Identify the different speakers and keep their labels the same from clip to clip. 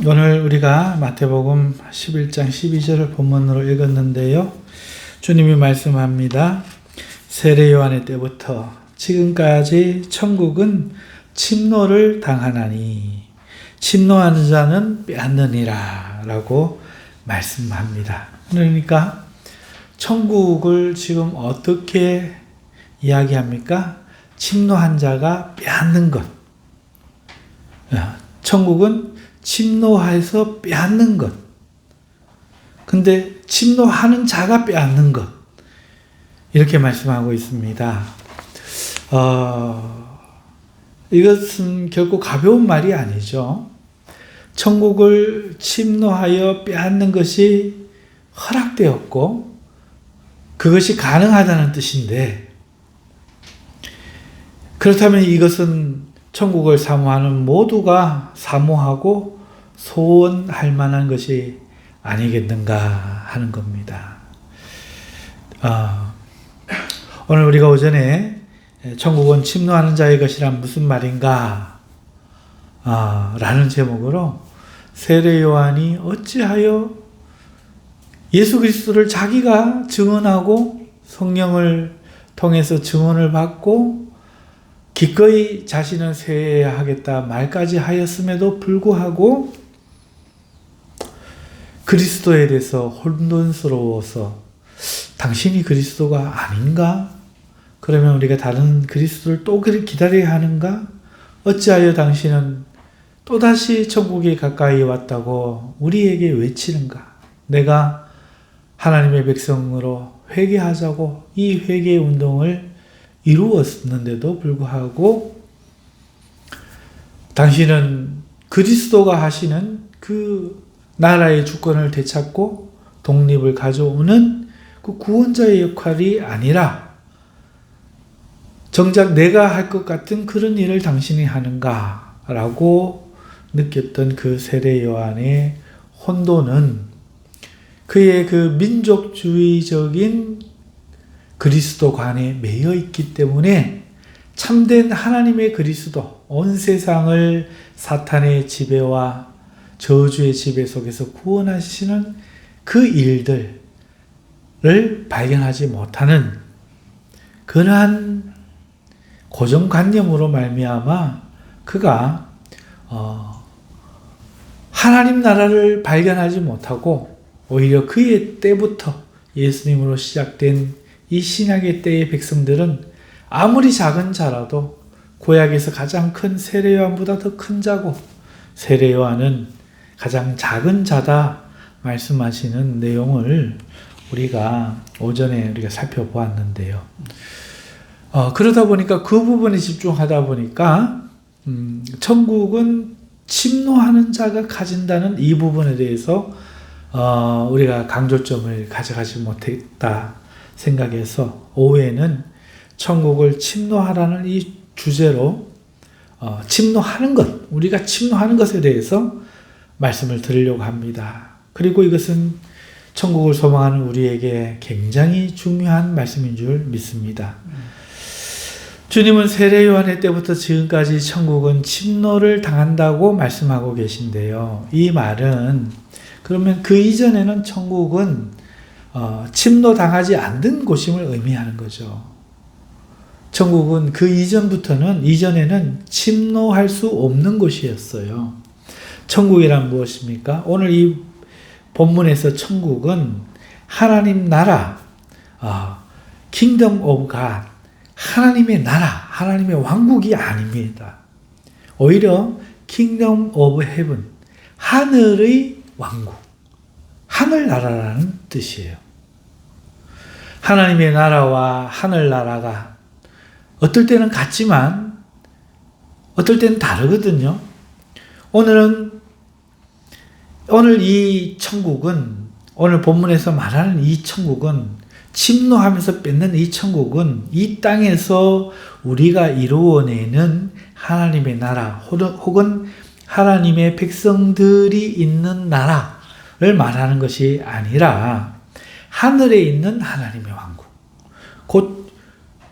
Speaker 1: 오늘 우리가 마태복음 11장 12절을 본문으로 읽었는데요. 주님이 말씀합니다. 세례 요한의 때부터 지금까지 천국은 침노를 당하나니 침노하는 자는 빼앗느니라 라고 말씀합니다. 그러니까 천국을 지금 어떻게 이야기합니까? 침노한 자가 빼앗는 것. 천국은 침노해서 빼앗는 것. 근데 침노하는 자가 빼앗는 것. 이렇게 말씀하고 있습니다. 이것은 결코 가벼운 말이 아니죠. 천국을 침노하여 빼앗는 것이 허락되었고 그것이 가능하다는 뜻인데, 그렇다면 이것은 천국을 사모하는 모두가 사모하고 소원할 만한 것이 아니겠는가 하는 겁니다. 오늘 우리가 오전에 천국은 침노하는 자의 것이란 무슨 말인가 라는 제목으로 세례 요한이 어찌하여 예수 그리스도를 자기가 증언하고 성령을 통해서 증언을 받고 기꺼이 자신은 세례하겠다 말까지 하였음에도 불구하고 그리스도에 대해서 혼돈스러워서 당신이 그리스도가 아닌가? 그러면 우리가 다른 그리스도를 또 기다려야 하는가? 어찌하여 당신은 또다시 천국에 가까이 왔다고 우리에게 외치는가? 내가 하나님의 백성으로 회개하자고 이 회개 운동을 이루었는데도 불구하고 당신은 그리스도가 하시는 그 나라의 주권을 되찾고 독립을 가져오는 그 구원자의 역할이 아니라 정작 내가 할 것 같은 그런 일을 당신이 하는가? 라고 느꼈던 그 세례 요한의 혼돈은 그의 그 민족주의적인 그리스도관에 매여 있기 때문에 참된 하나님의 그리스도, 온 세상을 사탄의 지배와 저주의 지배 속에서 구원하시는 그 일들을 발견하지 못하는 그러한 고정관념으로 말미암아 그가 하나님 나라를 발견하지 못하고 오히려 그의 때부터 예수님으로 시작된 이 신약의 때의 백성들은 아무리 작은 자라도 구약에서 가장 큰 세례 요한보다 더 큰 자고 세례 요한은 가장 작은 자다 말씀하시는 내용을 우리가 오전에 살펴보았는데요. 그러다 보니까 그 부분에 집중하다 보니까 천국은 침노하는 자가 가진다는 이 부분에 대해서 우리가 강조점을 가져가지 못했다 생각해서 오후에는 천국을 침노하라는 이 주제로 침노하는 것, 우리가 침노하는 것에 대해서 말씀을 드리려고 합니다. 그리고 이것은 천국을 소망하는 우리에게 굉장히 중요한 말씀인 줄 믿습니다. 주님은 세례 요한의 때부터 지금까지 천국은 침노를 당한다고 말씀하고 계신데요. 이 말은 그러면 그 이전에는 천국은 침노당하지 않는 곳임을 의미하는 거죠. 천국은 그 이전에는 침노할 수 없는 곳이었어요. 천국이란 무엇입니까? 오늘 이 본문에서 천국은 하나님 나라, Kingdom of God, 하나님의 나라, 하나님의 왕국이 아닙니다. 오히려 Kingdom of Heaven, 하늘의 왕국, 하늘나라라는 뜻이에요. 하나님의 나라와 하늘나라가 어떨 때는 같지만 어떨 때는 다르거든요. 오늘 이 천국은, 오늘 본문에서 말하는 이 천국은, 침노하면서 뺏는 이 천국은 이 땅에서 우리가 이루어내는 하나님의 나라 혹은 하나님의 백성들이 있는 나라를 말하는 것이 아니라 하늘에 있는 하나님의 왕국, 곧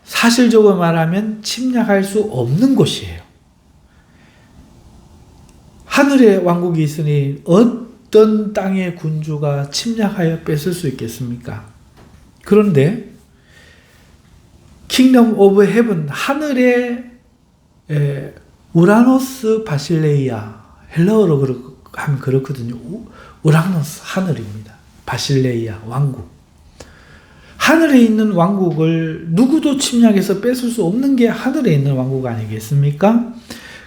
Speaker 1: 사실적으로 말하면 침략할 수 없는 곳이에요. 하늘의 왕국이 있으니 어떤 땅의 군주가 침략하여 뺏을 수 있겠습니까? 그런데 킹덤 오브 헤븐, 하늘의 우라노스 바실레이아, 헬라어로 하면 그렇거든요. 우라노스, 하늘입니다. 바실레이아, 왕국. 하늘에 있는 왕국을 누구도 침략해서 뺏을 수 없는 게 하늘에 있는 왕국 아니겠습니까?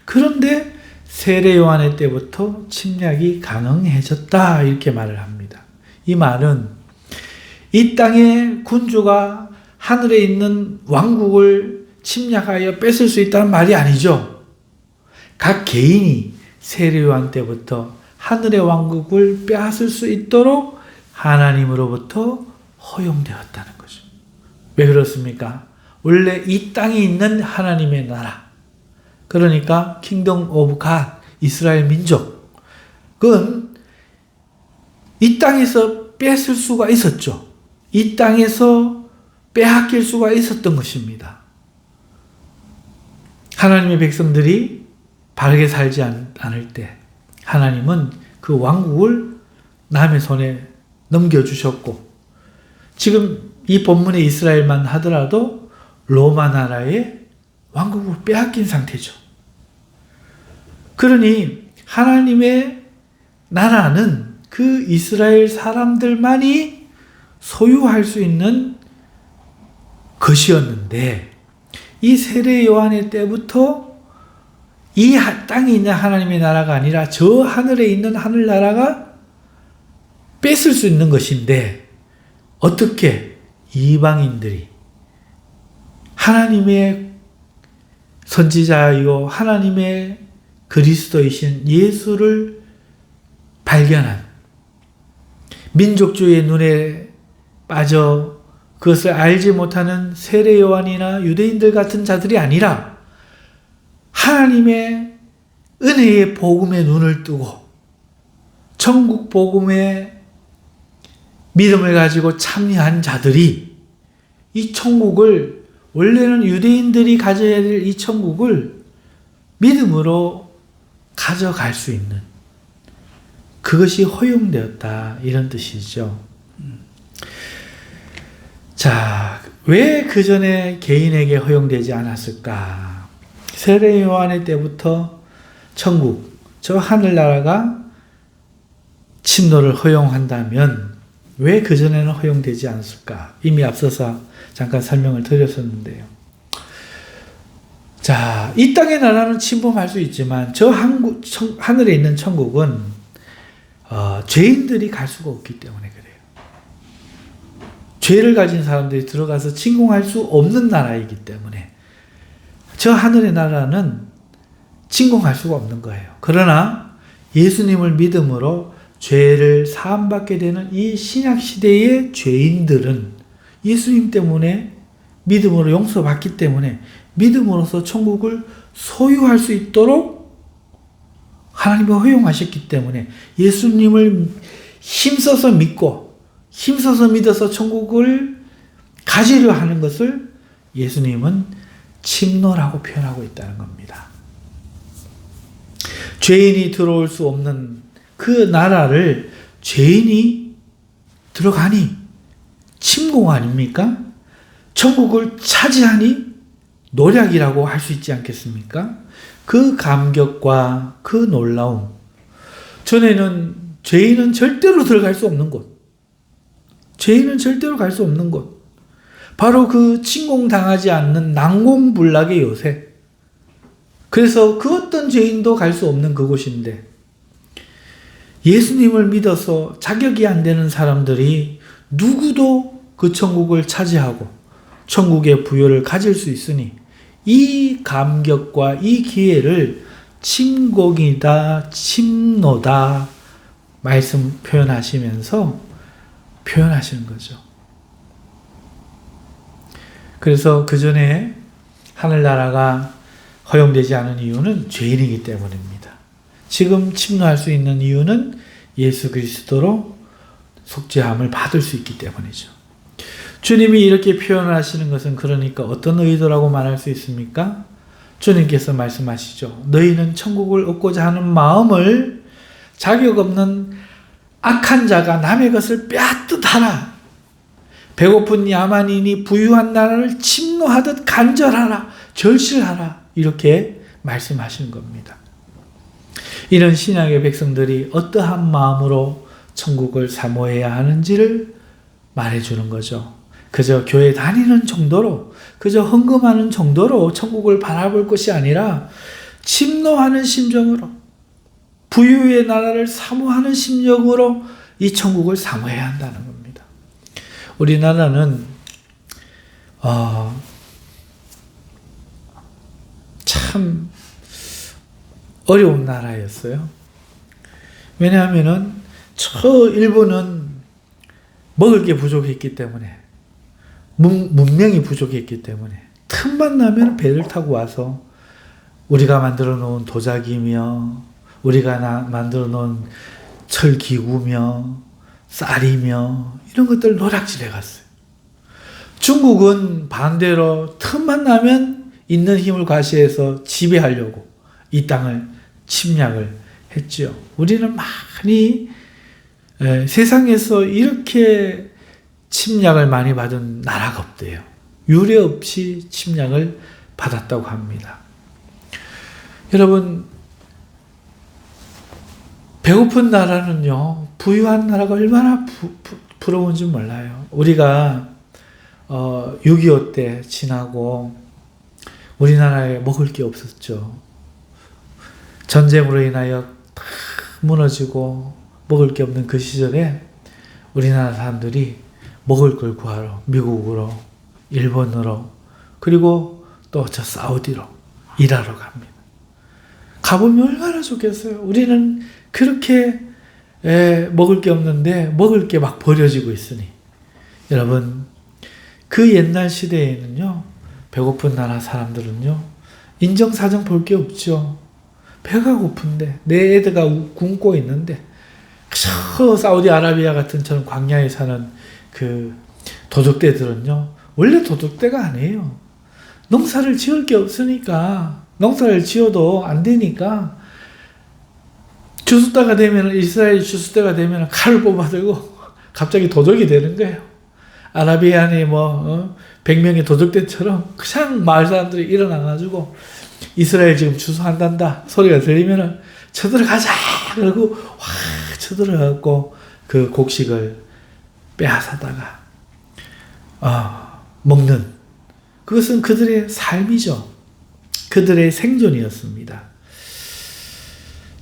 Speaker 1: 그런데 세례 요한의 때부터 침략이 가능해졌다, 이렇게 말을 합니다. 이 말은 이 땅의 군주가 하늘에 있는 왕국을 침략하여 뺏을 수 있다는 말이 아니죠. 각 개인이 세례 요한 때부터 하늘의 왕국을 빼앗을 수 있도록 하나님으로부터 허용되었다는 거죠. 왜 그렇습니까? 원래 이 땅에 있는 하나님의 나라, 그러니까 킹덤 오브 갓, 이스라엘 민족, 그건 이 땅에서 뺏을 수가 있었죠. 이 땅에서 빼앗길 수가 있었던 것입니다. 하나님의 백성들이 바르게 살지 않을 때 하나님은 그 왕국을 남의 손에 넘겨주셨고, 지금 이 본문의 이스라엘만 하더라도 로마 나라의 왕국을 빼앗긴 상태죠. 그러니 하나님의 나라는 그 이스라엘 사람들만이 소유할 수 있는 것이었는데, 이 세례 요한의 때부터 이 땅에 있는 하나님의 나라가 아니라 저 하늘에 있는 하늘나라가 뺏을 수 있는 것인데, 어떻게 이방인들이 하나님의 선지자이고 하나님의 그리스도이신 예수를 발견한, 민족주의의 눈에 빠져 그것을 알지 못하는 세례 요한이나 유대인들 같은 자들이 아니라 하나님의 은혜의 복음에 눈을 뜨고 천국 복음의 믿음을 가지고 참여한 자들이 이 천국을, 원래는 유대인들이 가져야 될 이 천국을 믿음으로 가져갈 수 있는, 그것이 허용되었다, 이런 뜻이죠. 자, 왜 그 전에 개인에게 허용되지 않았을까? 세례 요한의 때부터 천국, 저 하늘나라가 침노를 허용한다면 왜 그전에는 허용되지 않았을까? 이미 앞서서 잠깐 설명을 드렸었는데요. 자, 이 땅의 나라는 침범할 수 있지만 저 하늘에 있는 천국은 죄인들이 갈 수가 없기 때문에 그래요. 죄를 가진 사람들이 들어가서 침공할 수 없는 나라이기 때문에 저 하늘의 나라는 침공할 수가 없는 거예요. 그러나 예수님을 믿음으로 죄를 사함받게 되는 이 신약시대의 죄인들은 예수님 때문에 믿음으로 용서받기 때문에 믿음으로써 천국을 소유할 수 있도록 하나님이 허용하셨기 때문에 예수님을 힘써서 믿고 힘써서 믿어서 천국을 가지려 하는 것을 예수님은 침노라고 표현하고 있다는 겁니다. 죄인이 들어올 수 없는 그 나라를 죄인이 들어가니 침공 아닙니까? 천국을 차지하니 노략이라고 할 수 있지 않겠습니까? 그 감격과 그 놀라움. 전에는 죄인은 절대로 들어갈 수 없는 곳. 죄인은 절대로 갈 수 없는 곳. 바로 그 침공당하지 않는 난공불락의 요새. 그래서 그 어떤 죄인도 갈 수 없는 그곳인데 예수님을 믿어서 자격이 안 되는 사람들이 누구도 그 천국을 차지하고 천국의 부여를 가질 수 있으니 이 감격과 이 기회를 침공이다, 침노다 말씀 표현하시면서 표현하시는 거죠. 그래서 그 전에 하늘나라가 허용되지 않은 이유는 죄인이기 때문입니다. 지금 침노할 수 있는 이유는 예수 그리스도로 속죄함을 받을 수 있기 때문이죠. 주님이 이렇게 표현하시는 것은 그러니까 어떤 의도라고 말할 수 있습니까? 주님께서 말씀하시죠. 너희는 천국을 얻고자 하는 마음을 자격 없는 악한 자가 남의 것을 빼앗듯하라. 배고픈 야만인이 부유한 나라를 침노하듯 간절하라. 절실하라. 이렇게 말씀하시는 겁니다. 이런 신약의 백성들이 어떠한 마음으로 천국을 사모해야 하는지를 말해주는 거죠. 그저 교회 다니는 정도로, 그저 헌금하는 정도로 천국을 바라볼 것이 아니라 침노하는 심정으로, 부유의 나라를 사모하는 심정으로 이 천국을 사모해야 한다는 겁니다. 우리나라는 참 어려운 나라였어요. 왜냐하면은 저 일본은 먹을 게 부족했기 때문에, 문명이 부족했기 때문에 틈만 나면 배를 타고 와서 우리가 만들어 놓은 도자기며 우리가 만들어 놓은 철기구며 쌀이며 이런 것들 노략질해 갔어요. 중국은 반대로 틈만 나면 있는 힘을 과시해서 지배하려고 이 땅을 침략을 했죠. 우리는 많이 세상에서 이렇게 침략을 많이 받은 나라가 없대요. 유례 없이 침략을 받았다고 합니다. 여러분, 배고픈 나라는요, 부유한 나라가 얼마나 부러운지 몰라요. 우리가 6.25 때 지나고 우리나라에 먹을 게 없었죠. 전쟁으로 인하여 다 무너지고 먹을 게 없는 그 시절에 우리나라 사람들이 먹을 걸 구하러 미국으로, 일본으로, 그리고 또 저 사우디로 일하러 갑니다. 가보면 얼마나 좋겠어요. 우리는 그렇게 먹을 게 없는데 먹을 게 막 버려지고 있으니. 여러분, 그 옛날 시대에는요, 배고픈 나라 사람들은요, 인정사정 볼 게 없죠. 배가 고픈데, 내 애들가 굶고 있는데, 저 사우디아라비아 같은 저런 광야에 사는 그 도적대들은요, 원래 도적대가 아니에요. 농사를 지을 게 없으니까, 농사를 지어도 안 되니까, 추수 때가 되면, 이스라엘 추수 때가 되면 칼을 뽑아들고 갑자기 도적이 되는 거예요. 아라비안의 100명의 도적대처럼 그냥 마을 사람들이 일어나가지고 이스라엘 지금 추수한단다 소리가 들리면은 쳐들어가자! 그러고 확 쳐들어가고 그 곡식을 빼앗아다가 먹는, 그것은 그들의 삶이죠. 그들의 생존이었습니다.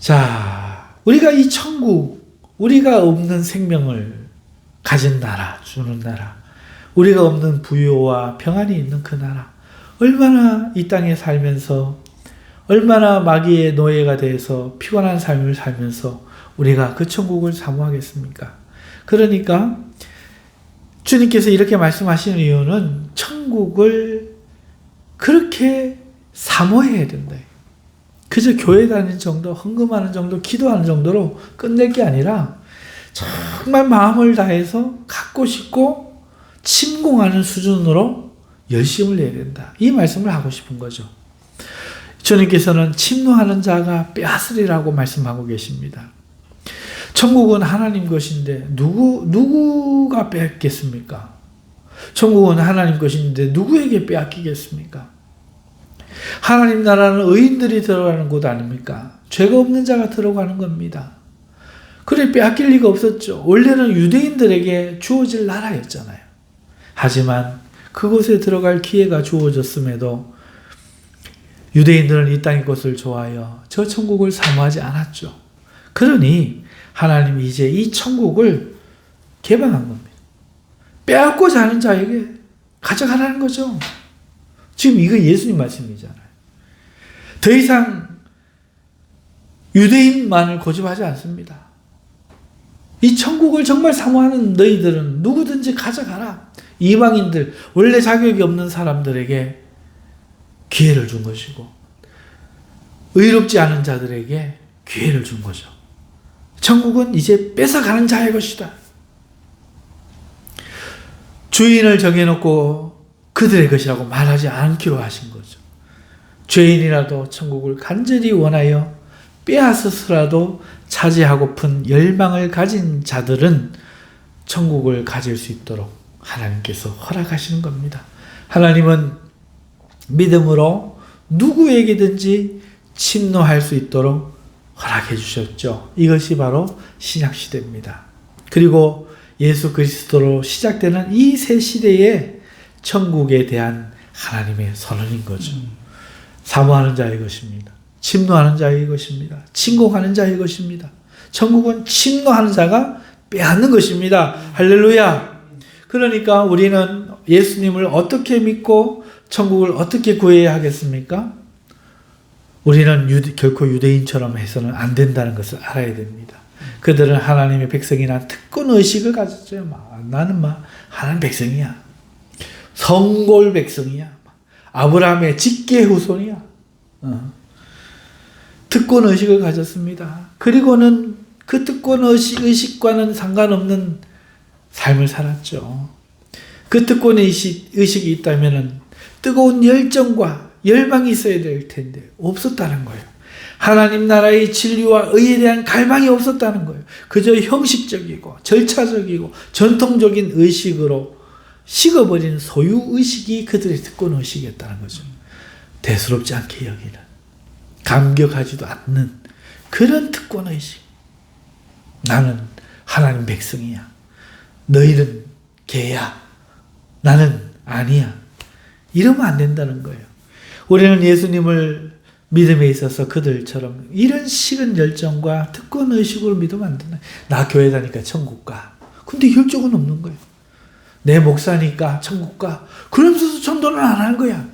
Speaker 1: 자, 우리가 이 천국, 우리가 없는 생명을 가진 나라, 주는 나라, 우리가 없는 부요와 평안이 있는 그 나라, 얼마나 이 땅에 살면서, 얼마나 마귀의 노예가 돼서 피곤한 삶을 살면서 우리가 그 천국을 사모하겠습니까? 그러니까 주님께서 이렇게 말씀하시는 이유는 천국을 그렇게 사모해야 된다. 그저 교회 다니는 정도, 헌금하는 정도, 기도하는 정도로 끝낼 게 아니라 정말 마음을 다해서 갖고 싶고 침공하는 수준으로 열심을 내야 된다. 이 말씀을 하고 싶은 거죠. 주님께서는 침노하는 자가 빼앗으리라고 말씀하고 계십니다. 천국은 하나님 것인데 누구가 빼앗겠습니까? 천국은 하나님 것인데 누구에게 빼앗기겠습니까? 하나님 나라는 의인들이 들어가는 곳 아닙니까? 죄가 없는 자가 들어가는 겁니다. 그래 빼앗길 리가 없었죠. 원래는 유대인들에게 주어질 나라였잖아요. 하지만 그곳에 들어갈 기회가 주어졌음에도 유대인들은 이 땅의 것을 좋아하여 저 천국을 사모하지 않았죠. 그러니 하나님이 이제 이 천국을 개방한 겁니다. 빼앗고자 하는 자에게 가져가라는 거죠. 지금 이거 예수님 말씀이잖아요. 더 이상 유대인만을 고집하지 않습니다. 이 천국을 정말 사모하는 너희들은 누구든지 가져가라. 이방인들, 원래 자격이 없는 사람들에게 기회를 준 것이고 의롭지 않은 자들에게 기회를 준 거죠. 천국은 이제 뺏어가는 자의 것이다. 주인을 정해놓고 그들의 것이라고 말하지 않기로 하신 거죠. 죄인이라도 천국을 간절히 원하여 빼앗아서라도 차지하고픈 열망을 가진 자들은 천국을 가질 수 있도록 하나님께서 허락하시는 겁니다. 하나님은 믿음으로 누구에게든지 침노할 수 있도록 허락해 주셨죠. 이것이 바로 신약시대입니다. 그리고 예수 그리스도로 시작되는 이 새 시대에 천국에 대한 하나님의 선언인 거죠. 사모하는 자의 것입니다. 침노하는 자의 것입니다. 침공하는 자의 것입니다. 천국은 침노하는 자가 빼앗는 것입니다. 할렐루야. 그러니까 우리는 예수님을 어떻게 믿고 천국을 어떻게 구해야 하겠습니까? 우리는 결코 유대인처럼 해서는 안 된다는 것을 알아야 됩니다. 그들은 하나님의 백성이나 특권의식을 가졌죠. 나는 하나님 백성이야. 성골 백성이야. 아브라함의 직계 후손이야. 특권의식을 가졌습니다. 그리고는 그 특권의식과는 상관없는 삶을 살았죠. 그 특권의식이 있다면 뜨거운 열정과 열망이 있어야 될 텐데 없었다는 거예요. 하나님 나라의 진리와 의에 대한 갈망이 없었다는 거예요. 그저 형식적이고 절차적이고 전통적인 의식으로 식어버린 소유의식이 그들의 특권의식이었다는 거죠. 대수롭지 않게 여기는, 감격하지도 않는 그런 특권의식. 나는 하나님 백성이야. 너희는 개야. 나는 아니야. 이러면 안 된다는 거예요. 우리는 예수님을 믿음에 있어서 그들처럼 이런 식은 열정과 특권의식으로 믿으면 안 된다. 나 교회 다니까 천국 가. 근데 혈족은 없는 거예요. 내 목사니까 천국 가. 그러면서도 전도는 안 하는 거야.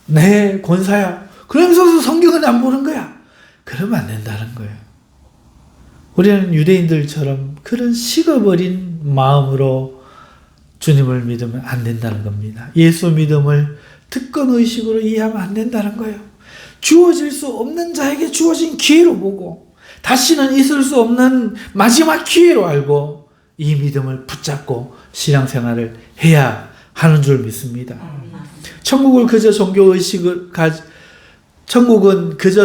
Speaker 1: 내 권사야. 그러면서도 성경은 안 보는 거야. 그러면 안 된다는 거예요. 우리는 유대인들처럼 그런 식어버린 마음으로 주님을 믿으면 안 된다는 겁니다. 예수 믿음을 특권의식으로 이해하면 안 된다는 거예요. 주어질 수 없는 자에게 주어진 기회로 보고 다시는 있을 수 없는 마지막 기회로 알고 이 믿음을 붙잡고 신앙생활을 해야 하는 줄 믿습니다. 천국은 그저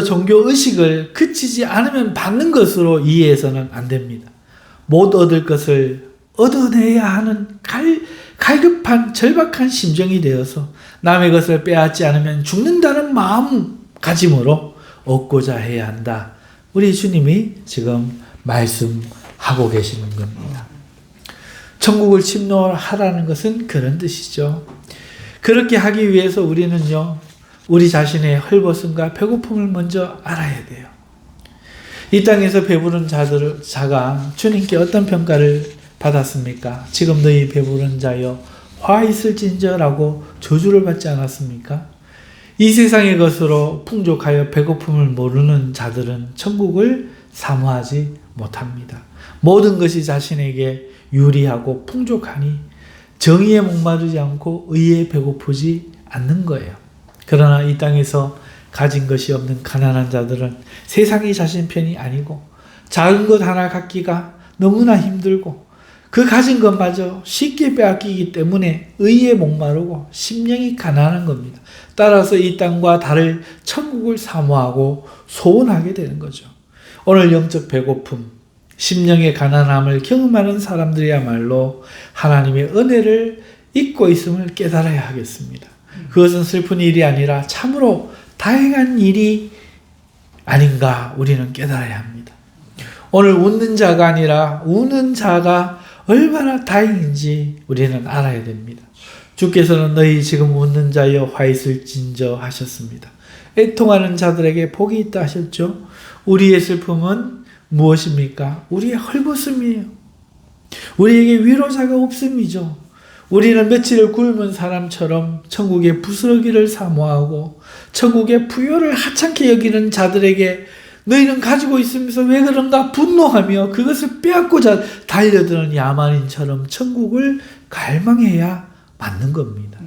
Speaker 1: 종교의식을 그치지 않으면 받는 것으로 이해해서는 안 됩니다. 못 얻을 것을 얻어내야 하는 갈급한 절박한 심정이 되어서 남의 것을 빼앗지 않으면 죽는다는 마음가짐으로 얻고자 해야 한다. 우리 주님이 지금 말씀하고 계시는 겁니다. 천국을 침노하라는 것은 그런 뜻이죠. 그렇게 하기 위해서 우리는요, 우리 자신의 헐벗음과 배고픔을 먼저 알아야 돼요. 이 땅에서 배부른 자가 주님께 어떤 평가를 받았습니까? 지금 너희 배부른 자여 화 있을진저라고 저주를 받지 않았습니까? 이 세상의 것으로 풍족하여 배고픔을 모르는 자들은 천국을 사모하지 못합니다. 모든 것이 자신에게 유리하고 풍족하니 정의에 목마르지 않고 의에 배고프지 않는 거예요. 그러나 이 땅에서 가진 것이 없는 가난한 자들은 세상이 자신 편이 아니고 작은 것 하나 갖기가 너무나 힘들고 그 가진 것마저 쉽게 빼앗기기 때문에 의에 목마르고 심령이 가난한 겁니다. 따라서 이 땅과 다를 천국을 사모하고 소원하게 되는 거죠. 오늘 영적 배고픔, 심령의 가난함을 경험하는 사람들이야말로 하나님의 은혜를 잊고 있음을 깨달아야 하겠습니다. 그것은 슬픈 일이 아니라 참으로 다행한 일이 아닌가 우리는 깨달아야 합니다. 오늘 웃는 자가 아니라 우는 자가 얼마나 다행인지 우리는 알아야 됩니다. 주께서는 너희 지금 웃는 자여 화 있을진저 하셨습니다. 애통하는 자들에게 복이 있다 하셨죠. 우리의 슬픔은 무엇입니까? 우리의 헐벗음이에요. 우리에게 위로자가 없음이죠. 우리는 며칠을 굶은 사람처럼 천국의 부스러기를 사모하고 천국의 부요를 하찮게 여기는 자들에게 너희는 가지고 있으면서 왜 그런가 분노하며 그것을 빼앗고자 달려드는 야만인처럼 천국을 갈망해야 맞는 겁니다.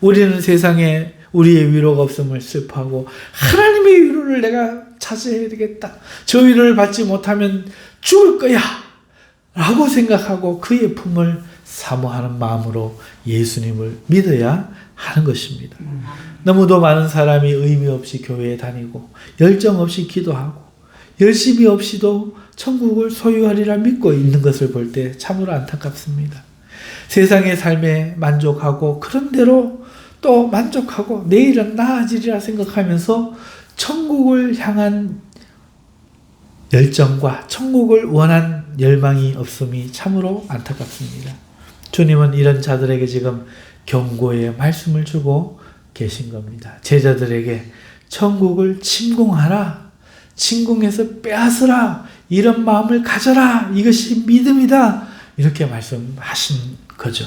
Speaker 1: 우리는 세상에 우리의 위로가 없음을 슬퍼하고 하나님의 위로를 내가 찾아야 되겠다. 저 위로를 받지 못하면 죽을 거야 라고 생각하고 그의 품을 사모하는 마음으로 예수님을 믿어야 하는 것입니다. 너무도 많은 사람이 의미 없이 교회에 다니고 열정 없이 기도하고 열심히 없이도 천국을 소유하리라 믿고 있는 것을 볼 때 참으로 안타깝습니다. 세상의 삶에 만족하고 그런 대로 또 만족하고 내일은 나아지리라 생각하면서 천국을 향한 열정과 천국을 원한 열망이 없음이 참으로 안타깝습니다. 주님은 이런 자들에게 지금 경고의 말씀을 주고 계신 겁니다. 제자들에게 천국을 침공하라, 침공해서 빼앗으라, 이런 마음을 가져라, 이것이 믿음이다, 이렇게 말씀하신 거죠.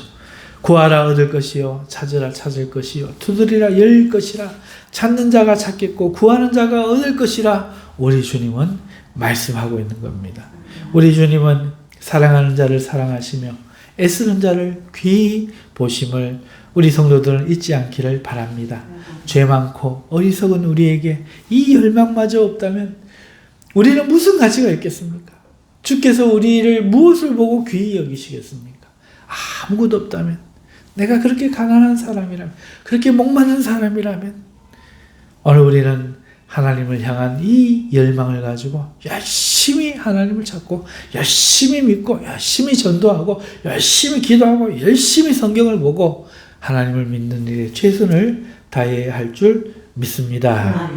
Speaker 1: 구하라 얻을 것이요, 찾으라 찾을 것이요, 두드리라 열릴 것이라, 찾는 자가 찾겠고 구하는 자가 얻을 것이라, 우리 주님은 말씀하고 있는 겁니다. 우리 주님은 사랑하는 자를 사랑하시며 애쓰는 자를 귀히 보심을 우리 성도들은 잊지 않기를 바랍니다. 죄 많고 어리석은 우리에게 이 열망마저 없다면 우리는 무슨 가치가 있겠습니까? 주께서 우리를 무엇을 보고 귀히 여기시겠습니까? 아무것도 없다면, 내가 그렇게 가난한 사람이라면, 그렇게 목마른 사람이라면, 오늘 우리는 하나님을 향한 이 열망을 가지고 열심히 하나님을 찾고 열심히 믿고 열심히 전도하고 열심히 기도하고 열심히 성경을 보고 하나님을 믿는 일에 최선을 다해야 할 줄 믿습니다.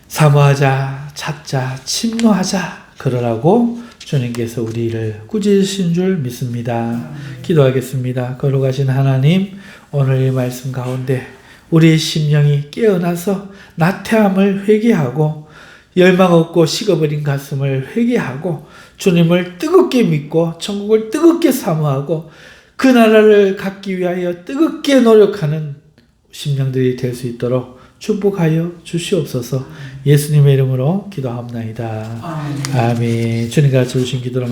Speaker 1: 사모하자, 찾자, 침노하자, 그러라고 주님께서 우리를 꾸짖으신 줄 믿습니다. 기도하겠습니다. 거룩하신 하나님, 오늘 이 말씀 가운데 우리의 심령이 깨어나서 나태함을 회개하고 열망 없고 식어버린 가슴을 회개하고 주님을 뜨겁게 믿고 천국을 뜨겁게 사모하고 그 나라를 갖기 위하여 뜨겁게 노력하는 심령들이 될 수 있도록 축복하여 주시옵소서. 예수님의 이름으로 기도합나이다. 아멘. 주님 가르쳐 주신 기도로